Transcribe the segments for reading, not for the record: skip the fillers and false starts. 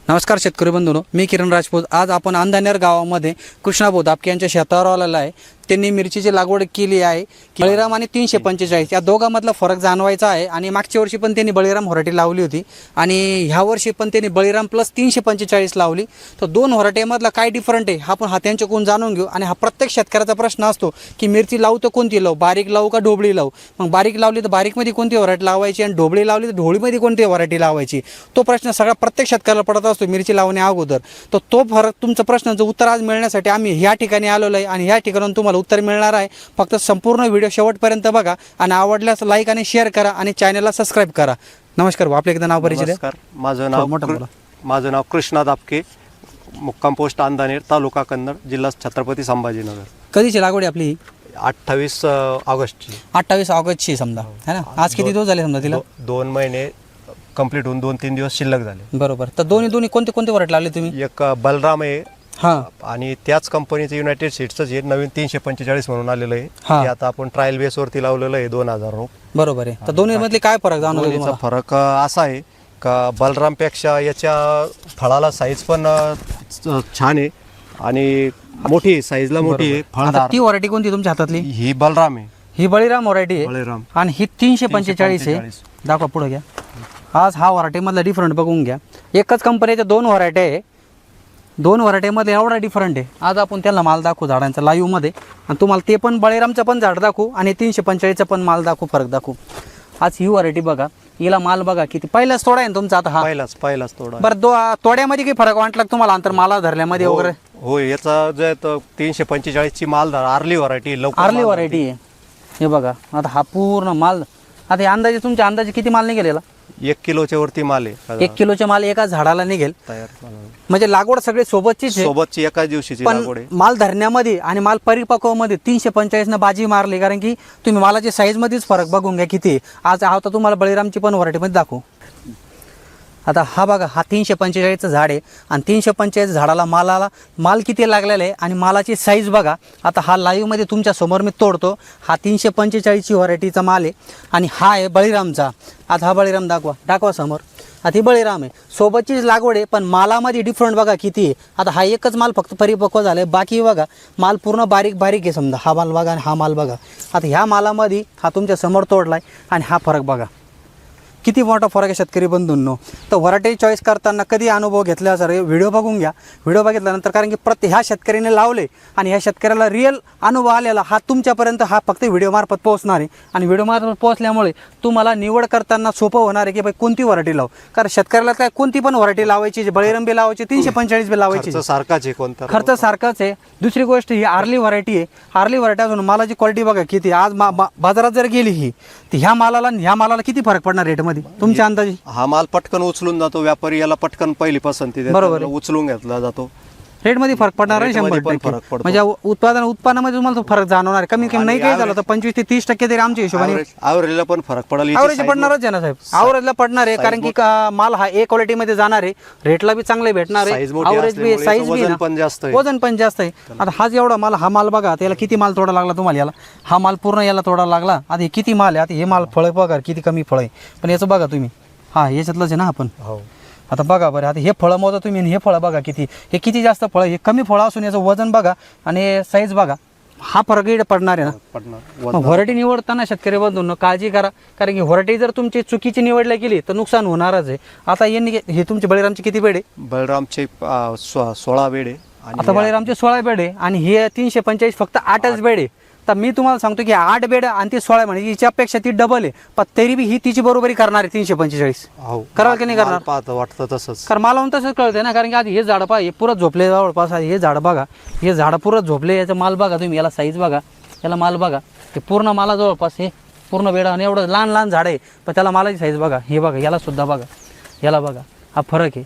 नमस्कार शेतकरी बंधूंनो, मी किरण राजपूत। आज आपण अंधानेर गावामध्ये कृष्णाभाऊ दापके यांच्या शेतावर आलेला आहे। त्यांनी मिरचीची लागवड केली आहे। बळीराम आणि 345 या दोघांमधला फरक जाणवायचा आहे। आणि मागच्या वर्षी पण त्यांनी बळीराम व्हरायटी लावली होती आणि ह्या वर्षी पण त्यांनी बळीराम प्लस 345 लावली। तर दोन व्हरायटीमधला काय डिफरंट आहे हा पण त्यांच्याकडून जाणून घेऊ। आणि हा प्रत्येक शेतकऱ्याचा प्रश्न असतो की मिरची लावू तर कोणती लावू, बारीक लावू का ढोबळी लावू। मग बारीक लावली तर बारीकमध्ये कोणती व्हरायटी लावायची आणि ढोबळी लावली तर ढोबळीमध्ये कोणती व्हरायटी लावायची, तो प्रश्न सगळा प्रत्येक शेतकऱ्याला पडत असतो मिरची लावण्या अगोदर। तर तो फरक तुमचा प्रश्नाचं उत्तर आज मिळण्यासाठी आम्ही ह्या ठिकाणी आलेलो आहे आणि ह्या ठिकाणाहून तुम्हाला उत्तर मिळणार आहे। फक्त संपूर्ण व्हिडिओ शेवटपर्यंत बघा आणि आवडल्यास लाईक आणि शेअर करा आणि चॅनलला सबस्क्राइब करा। नमस्कार भाऊ, आपले एकदा नाव परिचय द्या। माझं नाव कृष्णा दापके, मुक्काम पोस्ट अंधानेर, तालुका कन्नड, जिल्हा छत्रपती संभाजीनगर। कधीची लागवड आपली? 28 ऑगस्टची। 28 ऑगस्टची समजा है ना। आज किती दिवस झाले समजा तिला? 2 महिने कंप्लीट होऊन 2-3 दिवस शिल्लक झाले। बरोबर। तर दोन्ही कोणते कोणते व्हरायटी लावले तुम्ही? एक बलराम आहे हां, आणि त्याच कंपनीचं युनायटेड सीड्सचं जे नवीन 345 म्हणून आलेलं आहे ते आता आपण ट्रायल बेसवरती लावलेलं आहे 2000 रोप। बरोबर आहे। तर दोन्ही मधले काय फरक जाणवतो तुम्हाला? फरक असा आहे का बलरामपेक्षा याच्या फळाला साईज पण छान आहे आणि मोठी साईजला मोठी आहे, फळदार। ती व्हरायटी कोणती तुमच्या हातातली? ही बलराम आहे, ही बळीराम व्हरायटी आहे बळीराम। आणि ही 345 आहे। दाखवा पुढे घ्या। आज हा व्हरायटी मधला डिफरंट बघून घ्या। एकच कंपनीच्या दोन व्हरायटी आहे, दोन व्हरायटीमध्ये एवढा डिफरंट आहे। आज आपण त्याला माल दाखवू झाडांचा लाईव्ह मध्ये आणि तुम्हाला ते पण बळीरामचं पण झाड दाखवू आणि 345चं पण माल दाखवू, फरक दाखवू। आज ही व्हरायटी बघा, हिला माल बघा किती, पहिलाच तोडा आहे ना तुमचा आता हा? पहिलाच तोडा। बरं, तोड्यामध्ये काही फरक वाटला तुम्हाला अंतर माला धरल्यामध्ये वगैरे? हो, याचा जे 345 ची मालदार आर्ली व्हरायटी, आर्ली व्हरायटी आहे। हे बघा आता हा पूर्ण माल, आता हे अंदाजे तुमच्या अंदाजे किती माल निघेल? 1 किलोच्या वरती माल आहे। 1 किलोचे माल एका झाडाला निघेल तयार, म्हणजे लागवड सगळी सोबतचीच आहे। सोबतची एकाच दिवशीची पण लागवड आहे। माल धरण्यामध्ये आणि माल परिपक्वमध्ये 345 न बाजी मारली, कारण की तुम्ही मालाची साईज मध्येच फरक बघून घ्या किती। आज आता तुम्हाला बळीरामची पण व्हरायटी मध्ये दाखवू। आता हा बघा, हा 345चं झाड आहे आणि 345 झाडाला माल किती लागलेला आहे आणि मालाची साईज बघा। आता हा लाईव्ह मध्ये तुमच्या समोर मी तोडतो। हा 345ची व्हरायटीचा माल आहे आणि हा आहे बळीरामचा। आता हा बळीराम दाखवा समोर। आता ही बळीराम आहे, सोबतचीच लागवड आहे पण मालामध्ये डिफरंट बघा किती आहे। आता हा एकच माल फक्त परिपक्व झाला आहे, बाकी बघा माल पूर्ण बारीक आहे समजा। हा माल बघा आणि हा माल बघा। आता ह्या मालामध्ये हा तुमच्या समोर तोडला आहे आणि हा फरक बघा किती मोठा फरक आहे शेतकरी बंधूंनो। तर व्हरायटी चॉईस करताना कधी अनुभव घेतला सर, व्हिडिओ बघून घ्या। व्हिडिओ बघितल्यानंतर, कारण की ह्या शेतकऱ्याने लावले आणि ह्या शेतकऱ्याला रिअल अनुभव आलेला हा तुमच्यापर्यंत हा फक्त व्हिडिओ मार्फत पोहोचणार आहे आणि व्हिडिओ मार्फत पोहोचल्यामुळे तुम्हाला निवड करताना सोपं होणार आहे की भाई कोणती व्हरायटी लावू। कारण शेतकऱ्याला काय कोणती पण व्हरायटी लावायची, बळीराम बी लावायची, 345 बी लावायची, सारखाच आहे, कोणता खर्च सारखाच आहे। दुसरी गोष्ट ही आर्ली व्हरायटी आहे। आर्ली व्हरायटी अजून मालाची क्वालिटी बघा किती। आज बाजारात जर गेली ही तर ह्या मालाला किती फरक पडणार रेटमध्ये तुमच्या अंदाजे? हा माल पटकन उचलून जातो, व्यापारी याला पटकन पहिली पसंती देतो, बरोबर, उचलून घेतला जातो। रेटमध्ये फरक पडणार आहे 100%। म्हणजे उत्पादनामध्ये तुम्हाला फरक जाणवणार आहे। कमी नाही काही झालं तर 25 ते 30% तरी आमच्या हिशोबाने ॲव्हरेजला पण फरक पडेल। ॲव्हरेज पडणारच आहे ना साहेब, ॲव्हरेजला पडणार आहे। कारण की माल हा ए क्वालिटी मध्ये जाणार आहे, रेटला बी चांगले भेटणार आहे, ॲव्हरेज बी, साईज बी, वजन पण जास्त आहे। आता हाच एवढा माल, हा माल बघा त्याला किती माल तोडा लागला तुम्हाला, याला हा माल पूर्ण याला तोडा लागला। आता हे किती माल आहे, आता हे माल फळ बघा किती कमी फळ आहे, पण याचं बघा तुम्ही, हा याच्यातलंच आहे ना आपण। आता बघा बरं, आता हे फळं मोजा तुम्ही आणि हे फळं बघा किती, हे किती जास्त फळं, हे कमी फळं असून याचं वजन बघा आणि साईज बघा, हा फरक पडणार आहे ना। व्हरायटी निवडताना शेतकरी बंधूंनो काळजी करा, कारण की व्हरायटी जर तुमची चुकीची निवडल्या गेली तर नुकसान होणारच आहे। आता हे तुमचे बळीरामचे किती बेड आहे? बळीरामचे 16 बेड आहे। आता बळीरामचे 16 बेड आहे आणि हे 345 फक्त 8च बेड आहे। तर मी तुम्हाला सांगतो की 8 बेड आणि ती 16 म्हणजे हिच्यापेक्षा ती डबल आहे, पण तरी बी ही तिची बरोबरी करणार आहे 345। कराल की नाही करणार? वाटतं तसंच, कारण मला तसंच कळतंय ना। कारण की आधी हे झाड पहा, हे पुरं झोपले जवळपास, हे झाड बघा, हे झाड पुरं झोपले, याचा माल बघा तुम्ही, याला साईज बघा, याला माल बघा, हे पूर्ण माला जवळपास हे पूर्ण बेड आणि एवढं लहान झाड आहे, पण त्याला मालाची साईज बघा, हे बघा, याला सुद्धा बघा, याला बघा, हा फरक आहे।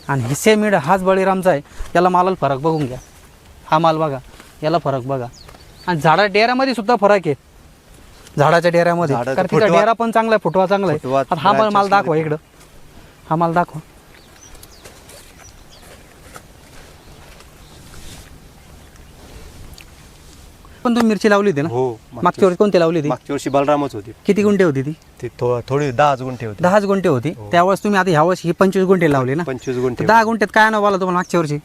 आणि हे सेम मिड हाच बळीरामचा आहे, याला मालाला फरक बघून घ्या, हा माल बघा, याला फरक बघा। आणि झाडा डेऱ्यामध्ये सुद्धा फरक आहे, झाडाच्या डेऱ्यामध्ये, कारण तिचा डेरा पण चांगला आहे, फुटवा चांगला आहे। आता हा माल दाखवा इकडं, हा माल दाखवा। पण तुम्ही मिरची लावली होती ना? हो, मागच्या वर्षी कोणती लावली होती? मागच्या वर्षी बलरामच होती. किती गुंठे होती ती? ती थोडी 10 गुंठे होती. 10 गुंठे होती. त्यावेळेस तुम्ही आता ह्या वर्षी ही 25 गुंठे लावली ना? 25 गुंठे. 10 गुंठ्यात काय अनुभव आला तुम्हाला मागच्या वर्षी?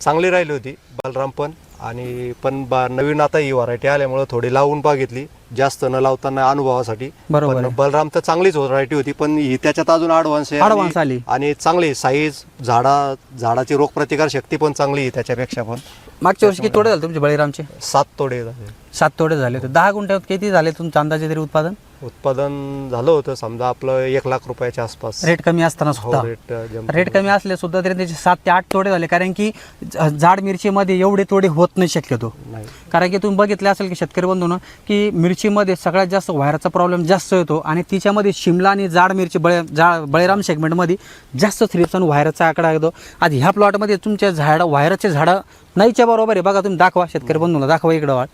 चांगली राहिली होती बलराम पण. आणि पण नवीन आता ही व्हरायटी आल्यामुळे थोडी लावून बघितली, जास्त न लावताना अनुभवासाठी. बरोबर पण आहे. बलराम तर चांगलीच व्हरायटी होती, पण ही त्याच्यात अजून ॲडव्हान्स Advance आली. आणि चांगली साईज, झाडाची रोगप्रतिकार शक्ती पण चांगली आहे त्याच्यापेक्षा पण. मागच्या वर्षी किती तोडे झाले तुमचे बळीरामचे? 7 तोडे झाले. 7 तोडे झाले होते. 10 गुंठ्यात किती झाले तुमच्या अंदाजे तरी उत्पादन? उत्पादन झालं होतं समजा आपलं 1 लाख रुपयाच्या आसपास. रेट कमी असताना हो, सुद्धा रेट कमी असले सुद्धा तरी त्याचे 7 ते 8 तोडे झाले. कारण की जाड मिरचीमध्ये एवढे तोडे होत नाही शक्यतो. नाही. कारण की तुम्ही बघितलं असेल की शेतकरी बंधूंनो की मिरचीमध्ये सगळ्यात जास्त व्हायरसचा प्रॉब्लेम जास्त येतो आणि तिच्यामध्ये शिमला आणि जाड मिरची बळीराम सेगमेंटमध्ये जास्त थ्रिप्स आणि व्हायरसचा आकडा येतो. आज ह्या प्लॉटमध्ये तुमच्या व्हायरसचे झाडं नाहीच्या बरोबर आहे. बघा तुम्ही दाखवा, शेतकरी बंधूंना दाखवा इकडं वाढ.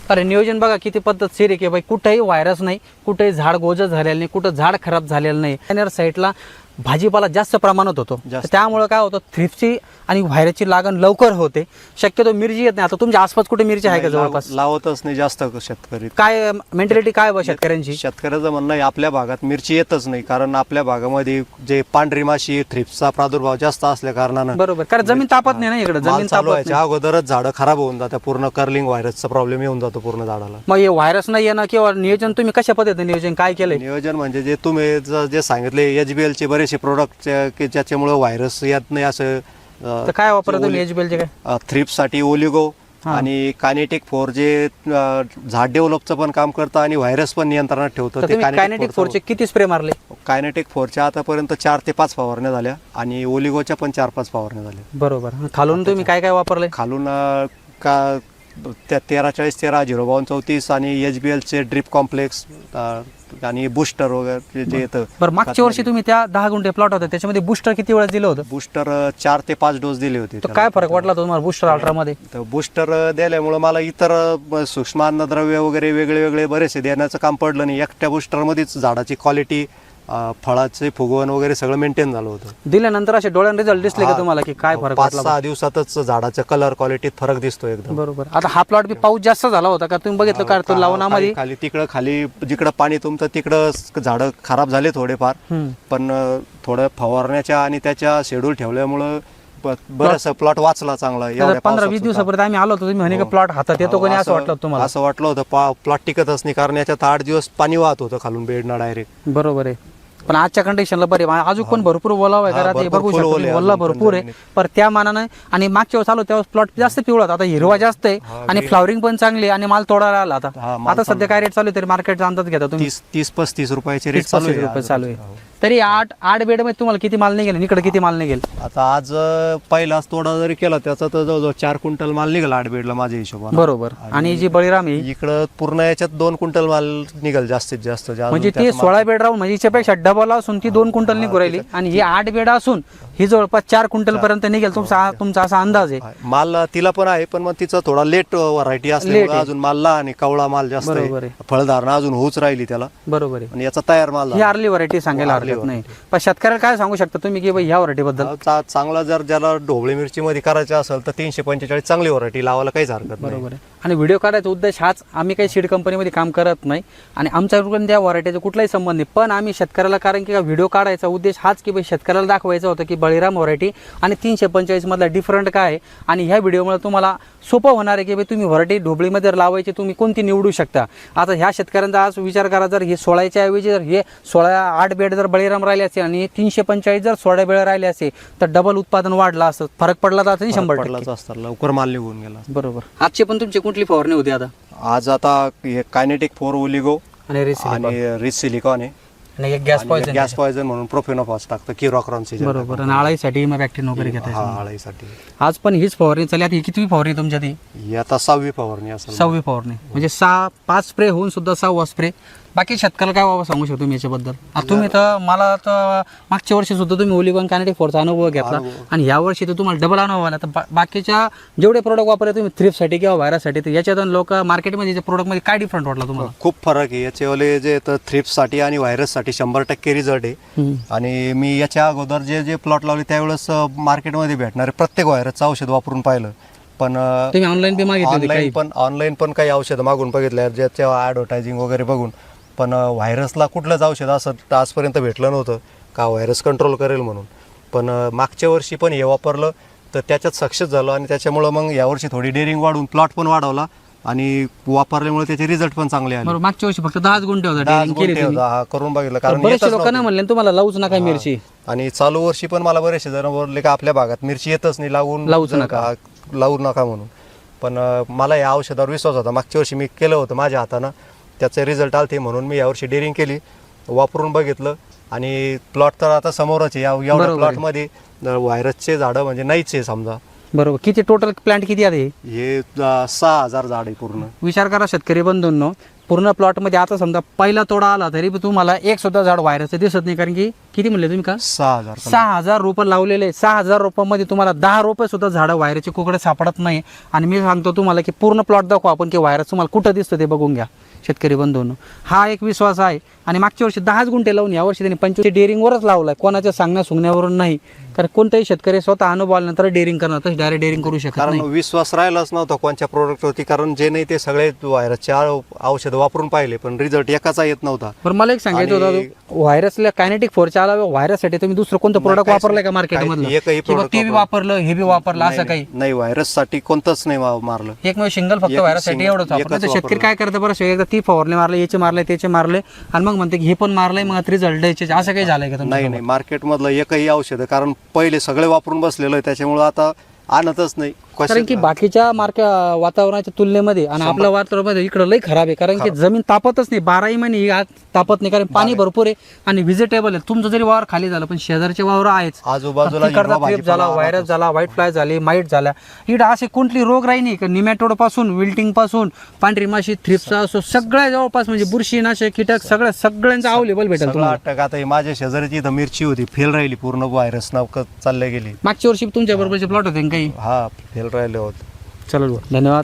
अरे नियोजन बघा किती पद्धतशीर आहे की बाई कुठेही व्हायरस नाही, कुठेही झाड गोजं झालेलं नाही, कुठं झाड खराब झालेलं नाही. कॅनर साईडला भाजीपाला जास्त प्रमाणात होतो. त्यामुळे काय होतं, थ्रिप्सची आणि व्हायरसची लागण लवकर होते. शक्यतो मिरची येत नाही. आता तुमच्या आसपास कुठे मिरची आहे का जवळपास? लावतच नाही जास्त शेतकरी. काय मेंटॅलिटी काय बा शेतकऱ्यांची? शेतकऱ्याचं म्हणणं आहे आपल्या भागात मिरची येतच नाही, कारण आपल्या भागामध्ये जे पांढरी माशी, थ्रिप्सचा प्रादुर्भाव जास्त असल्या कारणानं. बरोबर, कारण जमीन तापत नाही ना इकडे. जमीन चालू तापत व्हायच्या अगोदरच झाडं खराब होऊन जातात, पूर्ण कर्लिंग व्हायरसचा प्रॉब्लेम येऊन जातो पूर्ण झाडाला. मग हे व्हायरस नाही येणं किंवा नियोजन तुम्ही कशा पद्धतीने नियोजन काय केलंय? नियोजन म्हणजे जे तुम्ही जे सांगितले HBL चे बरेचसे प्रोडक्ट की ज्याच्यामुळे व्हायरस येत नाही असं. तर काय वापरता तुम्ही HBL काय? थ्रिप्ससाठी ओलिगो आणि कायनेटिक 4 जे झाड डेव्हलपचं पण काम करतं आणि व्हायरस पण नियंत्रणात ठेवतं. ते कायनेटिक 4 चे किती स्प्रे मारले? कायनेटिक 4च्या आतापर्यंत 4 ते 5 फवारण्या झाल्या आणि ओलिगोच्या पण 4-5 फवारण्या झाल्या. बरोबर. खालून तुम्ही काय काय वापरले? खालून का त्या 1340-13-052-34 आणि HBL चे ड्रिप कॉम्प्लेक्स आणि बुस्टर वगैरे जे येतं. बरं, मागच्या वर्षी तुम्ही त्या 10 गुंठे प्लॉट होता त्याच्यामध्ये बुस्टर किती वेळा दिलं होतं? बुस्टर 4 ते 5 डोस दिले होते. तर काय फरक वाटला तुम्हाला बुस्टर अल्ट्रामध्ये? तर बुस्टर दिल्यामुळे मला इतर सूक्ष्म अन्नद्रव्य वगैरे वेगळे बरेचसे देण्याचं काम पडलं नाही. एकट्या बुस्टरमध्येच झाडाची क्वालिटी, फळाचे फुगवण वगैरे सगळं मेंटेन झालं होतं. दिल्यानंतर असे डोळ्यान रिझल्ट दिसले का तुम्हाला की काय फरक वाटला? 5-6 दिवसातच झाडाच्या कलर क्वालिटीत फरक दिसतो एकदम. बरोबर. आता हा प्लॉट बी पाऊस जास्त झाला होता का तुम्ही बघितलं का? तो लावणामध्ये खाली जिकडं पाणी तुमचं तिकडं झाडं खराब झाले थोडेफार, पण थोडं फवारण्याच्या आणि त्याच्या शेड्यूल ठेवल्यामुळं बरंच प्लॉट वाचला चांगला. 15-20 दिवसापर्यंत आम्ही आलो होतो. तुम्ही म्हणे का प्लॉट हातात येतो कोणी असं वाटलं तुम्हाला? असं वाटलं होतं प्लॉट टिकतच नाही, कारण याच्यात 8 दिवस पाणी वाहत होतं खालून बेडना डायरेक्ट. बरोबर आहे. पण आजच्या कंडिशनला बरे अजून पण भरपूर ओलावा आहे घरात, बघू शकतो ओला भरपूर आहे. पण त्या मानाने आणि मागच्या वेळेस आलो तेव्हा प्लॉट जास्त पिवळा, आता हिरवा जास्त आहे आणि फ्लॉवरिंग पण चांगली आणि माल तोडायला आला. आता सध्या काय रेट चालू आहे तरी मार्केटचा अंदाज घेता तुम्ही? 30-35 रुपयाचे रेट चालू आहे. तरी 8 बेड मध्ये तुम्हाला किती माल निघेल? इकडे किती माल निघेल? आता आज पहिलाच तोडा जरी केला त्याचा तर जवळजवळ 4 क्विंटल माल निघेल 8 बेडला माझ्या हिशोबाने. बरोबर. आणि जी बळीराम आहे इकडं पूर्ण याच्यात 2 क्विंटल माल निघेल जास्तीत जास्त. म्हणजे ती 16 बेड राहून म्हणजे याच्यापेक्षा डबल असून ती 2 क्विंटल निघू राहिली आणि ही 8 बेड असून ही जवळपास 4 क्विंटल पर्यंत निघेल. तुमचा असा अंदाज आहे? माल तिला पण आहे, पण मग तिचा थोडा लेट व्हरायटी असल्यामुळे अजून मालला आणि कवळा माल जास्त आहे. फळधारणा अजून होऊच राहिली त्याला. बरोबर आहे. आणि याचा तयार माल ही अर्ली व्हरायटी सांगायला हरकत नाही. पण शेतकऱ्याला काय सांगू शकता तुम्ही की ह्या व्हरायटी बद्दल? चांगला जर ज्याला ढोबळी मिरची मध्ये करायचं असेल तर 345 चांगली व्हरायटी लावायला काहीच हरकत नाही. बरोबर आहे. आणि व्हिडिओ काढायचा उद्देश हाच, आम्ही काही सीड कंपनीमध्ये काम करत नाही आणि आमच्याकडून त्या व्हरायटीचा कुठलाही संबंध नाही. पण आम्ही शेतकऱ्याला, कारण की व्हिडिओ काढायचा उद्देश हाच की शेतकऱ्याला दाखवायचं होतं की बळीराम व्हरायटी आणि 345 मधला डिफरंट काय आहे. आणि ह्या व्हिडिओमुळे तुम्हाला सोपं होणार आहे की तुम्ही व्हरायटी ढोबळीमध्ये लावायची, तुम्ही कोणती निवडू शकता. आता ह्या शेतकऱ्यांचा आज विचार करा, जर हे 16च्या ऐवजी जर हे 8 बेड जर बळीराम राहिले असेल आणि 345 जर 16 बेड राहिले असेल तर डबल उत्पादन वाढला असतं. फरक पडला तर 100% असतात, लवकर माल निघून गेला. बरोबर. आजचे पण तुमची कुठली फवारणी होती आता? आज आता हे कायनेटिक 4 ओलिगो आणि रिच सिलिकॉन आहे आणि एक गॅस पॉइझन म्हणून प्रोफेनोफॉस टाकतं किरॉक्रॉनची. बरोबर. आणि आळाईसाठी मग वॅक्टिन वगैरे घेतात. आळाईसाठी आज पण हीच फवारणी चालली. आता ही कितवी फवारणी तुमच्या? ती आता 6वी फवारणी असेल. 6वी फवारणी म्हणजे 5 स्प्रे होऊन सुद्धा 6वा स्प्रे. बाकी शेतकऱ्याला काय बाबा सांगू शकतो मी याच्याबद्दल? तुम्ही तर मला तर मागच्या वर्षी सुद्धा तुम्ही ओलिगॉन कायनेटिक 4चा अनुभव घेतला आणि या वर्षी तर तुम्हाला डबल अनुभव आला. तर बाकीच्या जेवढे प्रोडक्ट वापरले तुम्ही थ्रिप्ससाठी किंवा व्हायरससाठी, तर याच्यातून लोक मार्केटमध्ये प्रोडक्टमध्ये काय डिफरंट वाटला तुम्हाला? खूप फरक आहे याच्यावाले जे थ्रिप्ससाठी आणि व्हायरससाठी 100% रिझल्ट आहे. आणि मी याच्या अगोदर जे प्लॉट लावले त्यावेळेस मार्केटमध्ये भेटणारे प्रत्येक व्हायरसचं औषध वापरून पाहिलं पण तुम्ही ऑनलाईन बी मागितले होते काही? ऑनलाईन पण काही औषधं मागून बघितल्या ज्याच्या ॲडव्हर्टायझिंग वगैरे बघून, पण व्हायरसला कुठलंच औषध असं आजपर्यंत भेटलं नव्हतं का व्हायरस कंट्रोल करेल म्हणून. पण मागच्या वर्षी पण हे वापरलं तर त्याच्यात सक्सेस झालो आणि त्याच्यामुळं मग यावर्षी थोडी डेअरिंग वाढून प्लॉट पण वाढवला आणि वापरल्यामुळे त्याचे रिझल्ट पण चांगले आले. बरोबर, मागच्या वर्षी फक्त 10 गुंठे होता 10 डेअरिंग केली गुंठे तुम्ही. होता, हा करून बघितलं कारण बरेचशे येतच लोकांना नव्हती. म्हणले तुम्हाला लावूच नका मिरची. आणि चालू वर्षी पण मला बरेचसे जण बोलले का आपल्या भागात मिरची येतच नाही, लावूच नका. लावू नका म्हणून. पण मला या औषधावर विश्वास होता. मागच्या वर्षी मी केलं होतं माझ्या हातानं, त्याचे रिझल्ट आलते म्हणून मी यावर्षी डेअरिंग केली, वापरून बघितलं आणि प्लॉट तर आता समोरच आहे. एवढ्या बरोबर आहे. प्लॉटमध्ये व्हायरसचे झाडं म्हणजे नाहीच आहे समजा. बरोबर. किती टोटल प्लांट किती आहे? हे 6,000 झाड आहे पूर्ण. विचार करा शेतकरी बंधूंनो, पूर्ण प्लॉटमध्ये आता समजा पहिला तोडा आला तरी तुम्हाला एक सुद्धा झाड व्हायरसचं दिसत नाही. कारण की किती म्हणले तुम्ही का? 6,000 रोपं लावलेले. 6,000 रोपांमध्ये तुम्हाला 10 रोपं सुद्धा झाडं व्हायरसचे कुकडे सापडत नाही. आणि मी सांगतो तुम्हाला की पूर्ण प्लॉट दाखवा आपण की व्हायरस तुम्हाला कुठं दिसतं ते बघून घ्या शेतकरी बंधूंनो. हा एक विश्वास आहे. आणि मागच्या वर्षी 10 गुंठे लावून यावर्षी त्यांनी 25 डेअरिंगवरच लावलाय, कोणाच्या सांगण्या सुगण्यावरून नाही. कारण कोणताही शेतकरी स्वतः अनुभव आल्यानंतर डेअरिंग करणार, तर डायरेक्ट डेअरिंग करू शकत कारण नाही. विश्वास राहिलाच नव्हता कोणत्या प्रोडक्टवरती. कारण जे नाही ते सगळे व्हायरसचे औषध वापरून पाहिले पण रिझल्ट एकाचा येत नव्हता. पण मला एक सांगायचं आणि- होतं, व्हायरसला कायनेटिक फोरच्या आला व्हायरससाठी तुम्ही दुसरं कोणतं प्रोडक्ट काहीच वापरलंय का नाही. मार्केटमधलं? एकही किंवा product ते बी वापरलं हे बी वापरलं असं काही? नाही, व्हायरससाठी कोणतंच नाही मारलं. एकमेव सिंगल फक्त एक व्हायरससाठी single- एवढंच वापरलं. एकच तर शेतकरी वापरलं. काय करतं बरं, एकदा ती फवारणी मारले, याचे मारले, त्याचे मारले आणि मग म्हणते की हे पण मारलंय, मग रिझल्ट द्यायचे. असं काही झालंय का तुमच्या नाही नाही, मार्केटमधलं एकही औषध कारण पहिले सगळे वापरून बसलेलं आहे त्याच्यामुळे आता आणतच नाही. कारण की बाकीच्या वातावरणाच्या तुलनेमध्ये आणि आपल्या वातावरणामध्ये इकडं लई खराब आहे. कारण की जमीन तापतच नाही, 12ही महिने ही आज तापत नाही. कारण पाणी भरपूर आहे आणि व्हिजिटेबल आहे. तुमचं जरी वावर खाली झालं पण शेजारचे वावर आहेच. आजूबाजूला तिकडचा हिरवा फ्लिप झाला, भाजीपाला व्हायरस झाला, व्हाईट फ्लाय झाली, माईट झाला. इकडं असे कोणती रोग राही नाही. निमॅटोड पासून, विल्टिंग पासून, पांढरी माशी, थ्रिप्सा असो, सगळ्या जवळपास म्हणजे बुरशीनाशक, कीटक सगळ्यांचं अवेलेबल भेटेल सगळं तुम्हाला. अटक. आता ही माझ्या शेजारीची इथं मिरची होती, फेल राहिली पूर्ण, व्हायरस नाव चालले गेली. मागच्या वर्षी तुमच्या बरोबरचे प्लॉट होते ना काही? हा, फेल राहिले होते. चलो धन्यवाद.